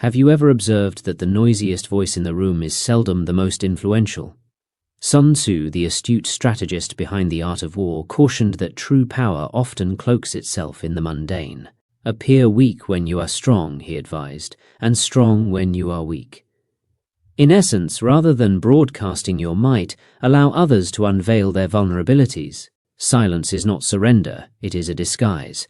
Have you ever observed that the noisiest voice in the room is seldom the most influential? Sun Tzu, the astute strategist behind the art of war, cautioned that true power often cloaks itself in the mundane. Appear weak when you are strong, he advised, and strong when you are weak. In essence, rather than broadcasting your might, allow others to unveil their vulnerabilities. Silence is not surrender, it is a disguise.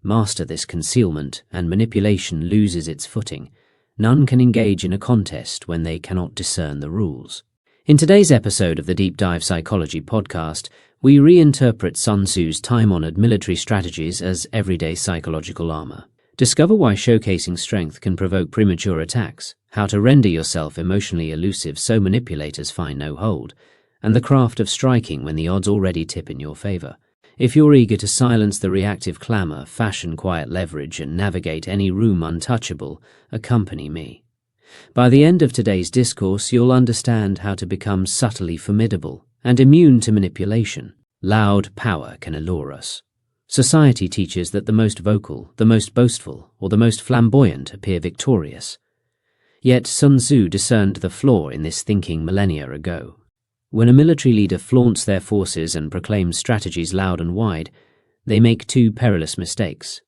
Master this concealment, and manipulation loses its footing. None can engage in a contest when they cannot discern the rules. In today's episode of the Deep Dive Psychology podcast, we reinterpret Sun Tzu's time-honored military strategies as everyday psychological armor. Discover why showcasing strength can provoke premature attacks, how to render yourself emotionally elusive so manipulators find no hold, and the craft of striking when the odds already tip in your favor. If you're eager to silence the reactive clamor, fashion quiet leverage, and navigate any room untouchable, accompany me. By the end of today's discourse, you'll understand how to become subtly formidable and immune to manipulation. Loud power can allure us. Society teaches that the most vocal, the most boastful, or the most flamboyant appear victorious. Yet Sun Tzu discerned the flaw in this thinking millennia ago. When a military leader flaunts their forces and proclaims strategies loud and wide, they make two perilous mistakes.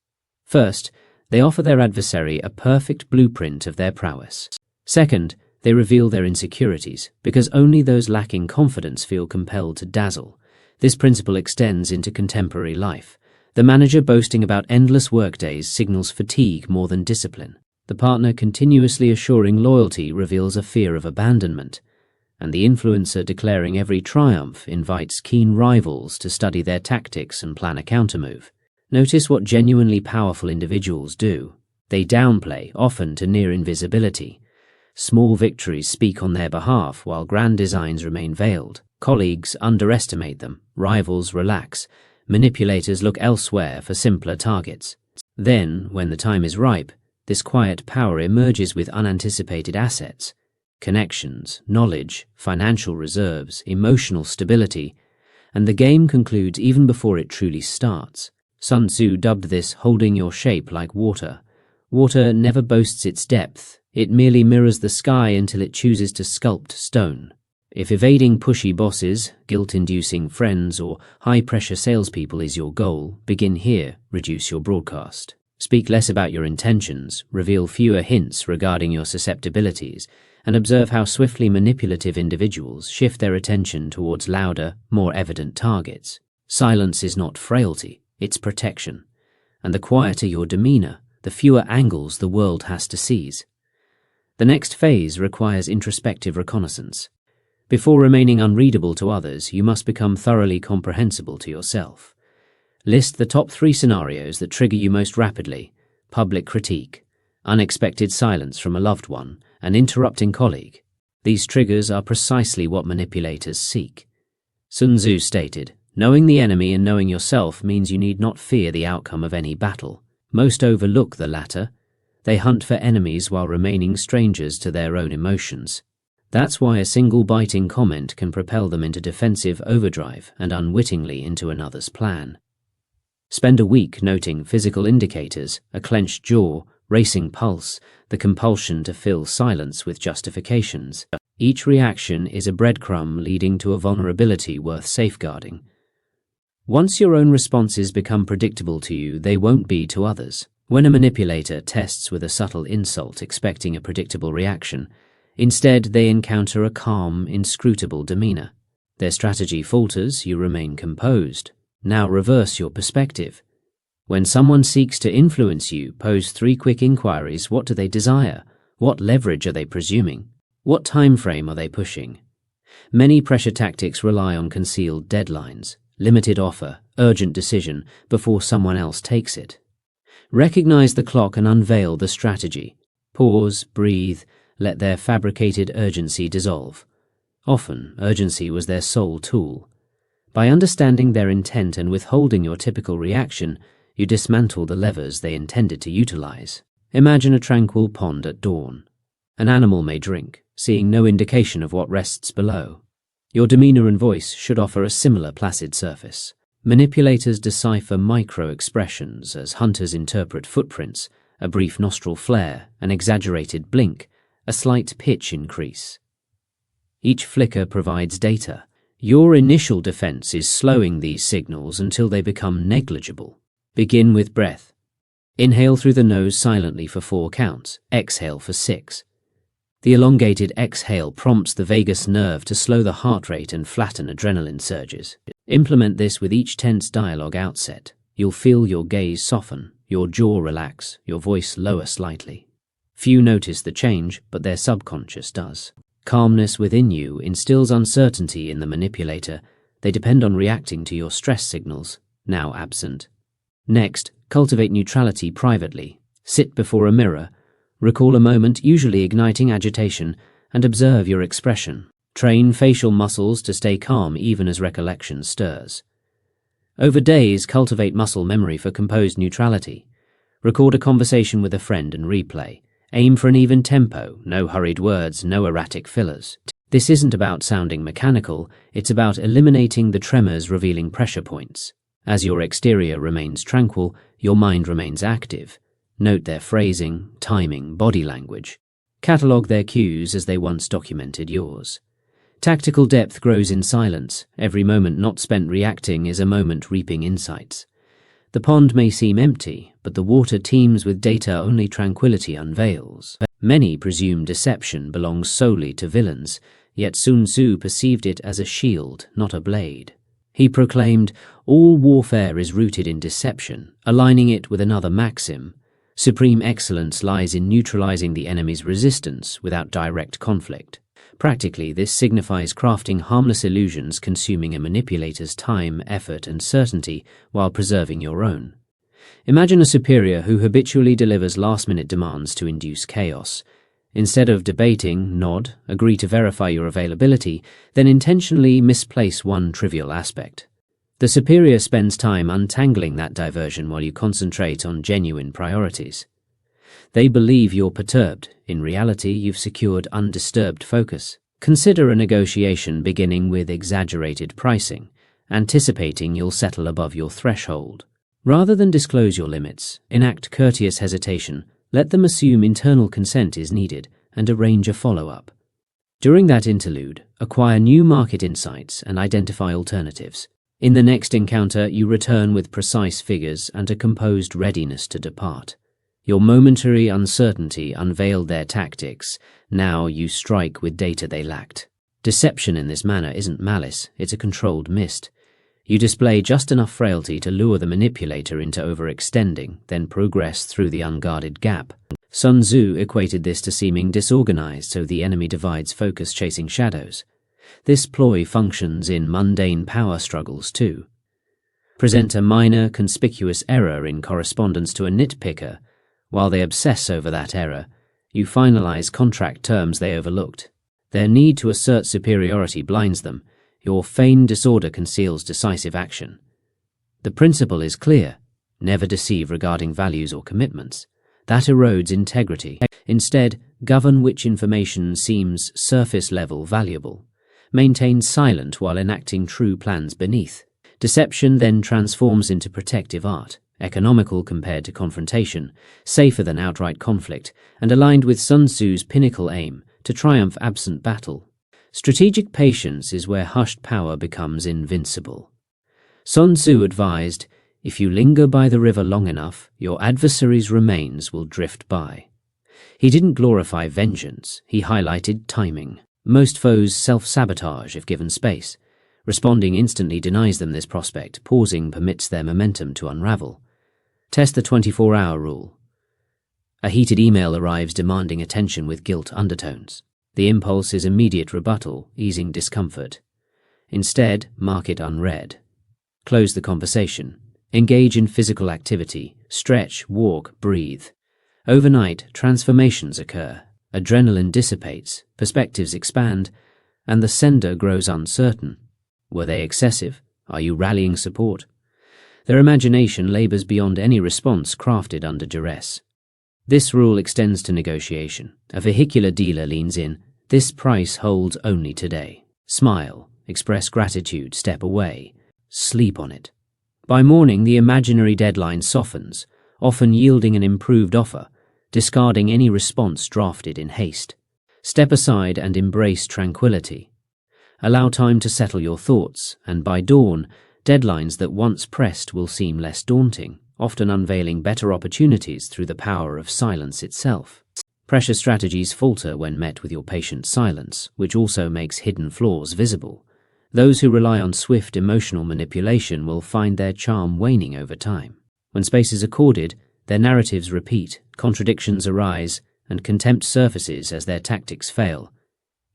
First, they offer their adversary a perfect blueprint of their prowess. Second, they reveal their insecurities, because only those lacking confidence feel compelled to dazzle. This principle extends into contemporary life. The manager boasting about endless workdays signals fatigue more than discipline. The partner continuously assuring loyalty reveals a fear of abandonment. And the influencer declaring every triumph invites keen rivals to study their tactics and plan a countermove. Notice what genuinely powerful individuals do. They downplay, often to near invisibility. Small victories speak on their behalf while grand designs remain veiled. Colleagues underestimate them, rivals relax, manipulators look elsewhere for simpler targets. Then, when the time is ripe, this quiet power emerges with unanticipated assets. Connections, knowledge, financial reserves, emotional stability, and the game concludes even before it truly starts. Sun Tzu dubbed this holding your shape like water. Water never boasts its depth, it merely mirrors the sky until it chooses to sculpt stone. If evading pushy bosses, guilt-inducing friends, or high-pressure salespeople is your goal, begin here, reduce your broadcast. Speak less about your intentions, reveal fewer hints regarding your susceptibilities, and observe how swiftly manipulative individuals shift their attention towards louder, more evident targets. Silence is not frailty, it's protection. And the quieter your demeanor, the fewer angles the world has to seize. The next phase requires introspective reconnaissance. Before remaining unreadable to others, you must become thoroughly comprehensible to yourself. List the top 3 scenarios that trigger you most rapidly: public critique, unexpected silence from a loved one, an interrupting colleague. These triggers are precisely what manipulators seek. Sun Tzu stated, "Knowing the enemy and knowing yourself means you need not fear the outcome of any battle." Most overlook the latter. They hunt for enemies while remaining strangers to their own emotions. That's why a single biting comment can propel them into defensive overdrive and unwittingly into another's plan. Spend a week noting physical indicators, a clenched jaw, racing pulse, the compulsion to fill silence with justifications. Each reaction is a breadcrumb leading to a vulnerability worth safeguarding. Once your own responses become predictable to you, they won't be to others. When a manipulator tests with a subtle insult expecting a predictable reaction, instead they encounter a calm, inscrutable demeanor. Their strategy falters, you remain composed. Now reverse your perspective. When someone seeks to influence you, pose 3 quick inquiries. What do they desire? What leverage are they presuming? What time frame are they pushing? Many pressure tactics rely on concealed deadlines, limited offer, urgent decision before someone else takes it. Recognize the clock and unveil the strategy. Pause, breathe, let their fabricated urgency dissolve. Often, urgency was their sole tool. By understanding their intent and withholding your typical reaction, you dismantle the levers they intended to utilize. Imagine a tranquil pond at dawn. An animal may drink, seeing no indication of what rests below. Your demeanor and voice should offer a similar placid surface. Manipulators decipher micro-expressions as hunters interpret footprints, a brief nostril flare, an exaggerated blink, a slight pitch increase. Each flicker provides data. Your initial defense is slowing these signals until they become negligible. Begin with breath. Inhale through the nose silently for 4 counts, exhale for 6. The elongated exhale prompts the vagus nerve to slow the heart rate and flatten adrenaline surges. Implement this with each tense dialogue outset. You'll feel your gaze soften, your jaw relax, your voice lower slightly. Few notice the change, but their subconscious does. Calmness within you instills uncertainty in the manipulator. They depend on reacting to your stress signals, now absent. Next, cultivate neutrality privately. Sit before a mirror. Recall a moment, usually igniting agitation, and observe your expression. Train facial muscles to stay calm even as recollection stirs. Over days, cultivate muscle memory for composed neutrality. Record a conversation with a friend and replay. Aim for an even tempo, no hurried words, no erratic fillers. This isn't about sounding mechanical, it's about eliminating the tremors revealing pressure points. As your exterior remains tranquil, your mind remains active. Note their phrasing, timing, body language. Catalogue their cues as they once documented yours. Tactical depth grows in silence. Every moment not spent reacting is a moment reaping insights. The pond may seem empty, but the water teems with data only tranquility unveils. Many presume deception belongs solely to villains, yet Sun Tzu perceived it as a shield, not a blade. He proclaimed, all warfare is rooted in deception, aligning it with another maxim. Supreme excellence lies in neutralizing the enemy's resistance without direct conflict. Practically, this signifies crafting harmless illusions consuming a manipulator's time, effort, and certainty while preserving your own. Imagine a superior who habitually delivers last-minute demands to induce chaos. Instead of debating, nod, agree to verify your availability, then intentionally misplace one trivial aspect. The superior spends time untangling that diversion while you concentrate on genuine priorities. They believe you're perturbed. In reality, you've secured undisturbed focus. Consider a negotiation beginning with exaggerated pricing, anticipating you'll settle above your threshold. Rather than disclose your limits, enact courteous hesitation. Let them assume internal consent is needed and arrange a follow-up. During that interlude, acquire new market insights and identify alternatives. In the next encounter, you return with precise figures and a composed readiness to depart. Your momentary uncertainty unveiled their tactics. Now you strike with data they lacked. Deception in this manner isn't malice, it's a controlled mist. You display just enough frailty to lure the manipulator into overextending, then progress through the unguarded gap. Sun Tzu equated this to seeming disorganized, so the enemy divides focus chasing shadows. This ploy functions in mundane power struggles too. Present a minor, conspicuous error in correspondence to a nitpicker. While they obsess over that error, you finalize contract terms they overlooked. Their need to assert superiority blinds them. Your feigned disorder conceals decisive action. The principle is clear. Never deceive regarding values or commitments. That erodes integrity. Instead, govern which information seems surface-level valuable. Maintain silent while enacting true plans beneath. Deception then transforms into protective art, economical compared to confrontation, safer than outright conflict, and aligned with Sun Tzu's pinnacle aim, to triumph absent battle. Strategic patience is where hushed power becomes invincible. Sun Tzu advised, if you linger by the river long enough, your adversary's remains will drift by. He didn't glorify vengeance, he highlighted timing. Most foes self-sabotage if given space. Responding instantly denies them this prospect, pausing permits their momentum to unravel. Test the 24-hour rule. A heated email arrives demanding attention with guilt undertones. The impulse is immediate rebuttal, easing discomfort. Instead, mark it unread. Close the conversation. Engage in physical activity. Stretch, walk, breathe. Overnight, transformations occur. Adrenaline dissipates, perspectives expand, and the sender grows uncertain. Were they excessive? Are you rallying support? Their imagination labors beyond any response crafted under duress. This rule extends to negotiation. A vehicular dealer leans in. This price holds only today. Smile, express gratitude, step away. Sleep on it. By morning, the imaginary deadline softens. often yielding an improved offer, discarding any response drafted in haste. Step aside and embrace tranquility. Allow time to settle your thoughts, and by dawn, deadlines that once pressed will seem less daunting, often unveiling better opportunities through the power of silence itself. Pressure strategies falter when met with your patient silence, which also makes hidden flaws visible. Those who rely on swift emotional manipulation will find their charm waning over time. When space is accorded, their narratives repeat, contradictions arise, and contempt surfaces as their tactics fail.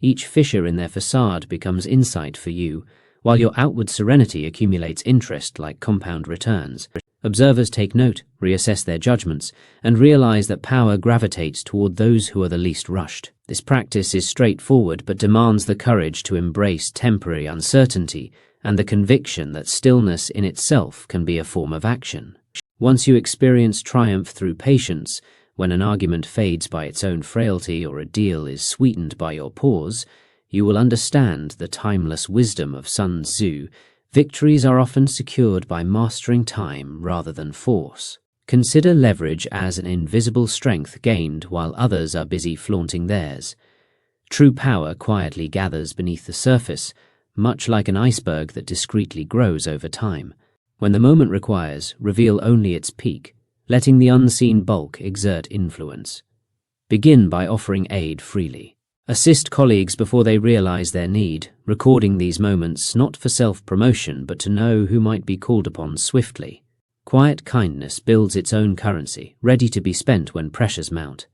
Each fissure in their facade becomes insight for you, while your outward serenity accumulates interest like compound returns. Observers take note, reassess their judgments, and realize that power gravitates toward those who are the least rushed. This practice is straightforward but demands the courage to embrace temporary uncertainty and the conviction that stillness in itself can be a form of action. Once you experience triumph through patience, when an argument fades by its own frailty or a deal is sweetened by your pause, you will understand the timeless wisdom of Sun Tzu. Victories are often secured by mastering time rather than force. Consider leverage as an invisible strength gained while others are busy flaunting theirs. True power quietly gathers beneath the surface, much like an iceberg that discreetly grows over time. When the moment requires, reveal only its peak, letting the unseen bulk exert influence. Begin by offering aid freely. Assist colleagues before they realize their need, recording these moments not for self-promotion but to know who might be called upon swiftly. Quiet kindness builds its own currency, ready to be spent when pressures mount.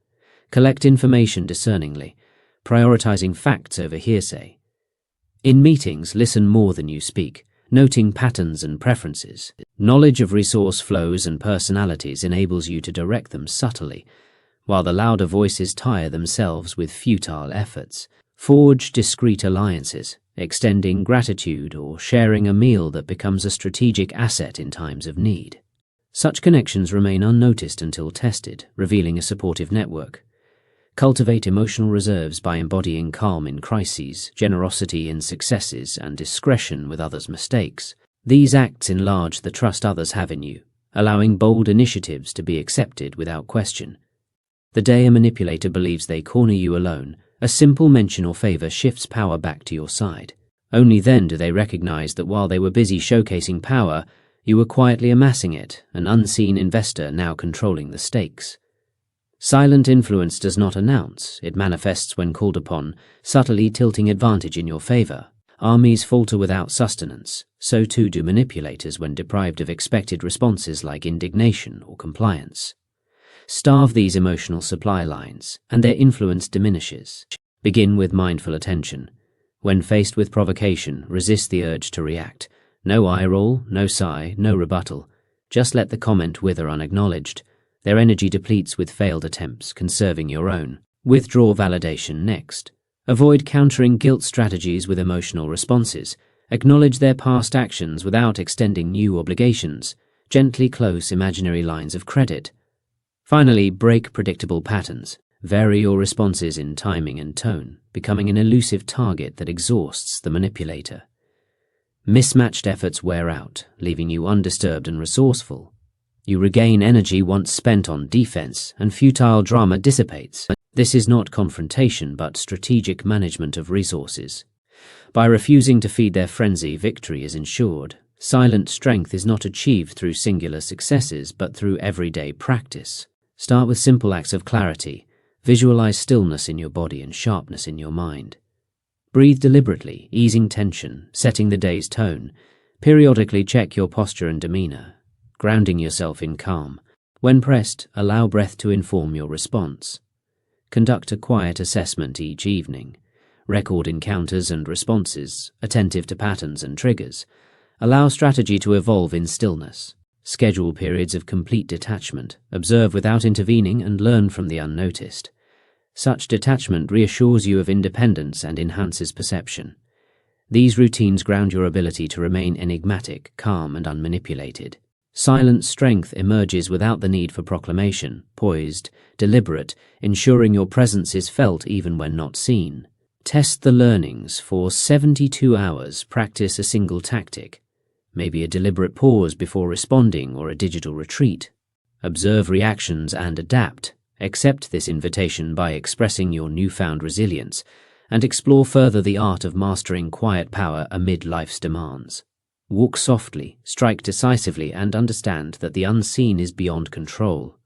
Collect information discerningly, prioritizing facts over hearsay. In meetings, listen more than you speak, noting patterns and preferences. Knowledge of resource flows and personalities enables you to direct them subtly, while the louder voices tire themselves with futile efforts. Forge discreet alliances, extending gratitude or sharing a meal that becomes a strategic asset in times of need. Such connections remain unnoticed until tested, revealing a supportive network. Cultivate emotional reserves by embodying calm in crises, generosity in successes, and discretion with others' mistakes. These acts enlarge the trust others have in you, allowing bold initiatives to be accepted without question. The day a manipulator believes they corner you alone, a simple mention or favor shifts power back to your side. Only then do they recognize that while they were busy showcasing power, you were quietly amassing it, an unseen investor now controlling the stakes. Silent influence does not announce, it manifests when called upon, subtly tilting advantage in your favor. Armies falter without sustenance, so too do manipulators when deprived of expected responses like indignation or compliance. Starve these emotional supply lines, and their influence diminishes. Begin with mindful attention. When faced with provocation, resist the urge to react. No eye roll, no sigh, no rebuttal. Just let the comment wither unacknowledged. Their energy depletes with failed attempts, conserving your own. Withdraw validation next. Avoid countering guilt strategies with emotional responses. Acknowledge their past actions without extending new obligations. Gently close imaginary lines of credit. Finally, break predictable patterns. Vary your responses in timing and tone, becoming an elusive target that exhausts the manipulator. Mismatched efforts wear out, leaving you undisturbed and resourceful. You regain energy once spent on defense, and futile drama dissipates. This is not confrontation, but strategic management of resources. By refusing to feed their frenzy, victory is ensured. Silent strength is not achieved through singular successes, but through everyday practice. Start with simple acts of clarity. Visualize stillness in your body and sharpness in your mind. Breathe deliberately, easing tension, setting the day's tone. Periodically check your posture and demeanor, grounding yourself in calm. When pressed, allow breath to inform your response. Conduct a quiet assessment each evening. Record encounters and responses, attentive to patterns and triggers. Allow strategy to evolve in stillness. Schedule periods of complete detachment, observe without intervening, and learn from the unnoticed. Such detachment reassures you of independence and enhances perception. These routines ground your ability to remain enigmatic, calm, and unmanipulated. Silent strength emerges without the need for proclamation, poised, deliberate, ensuring your presence is felt even when not seen. Test the learnings. For 72 hours, practice a single tactic. Maybe a deliberate pause before responding or a digital retreat. Observe reactions and adapt. Accept this invitation by expressing your newfound resilience, and explore further the art of mastering quiet power amid life's demands. Walk softly, strike decisively, and understand that the unseen is beyond control.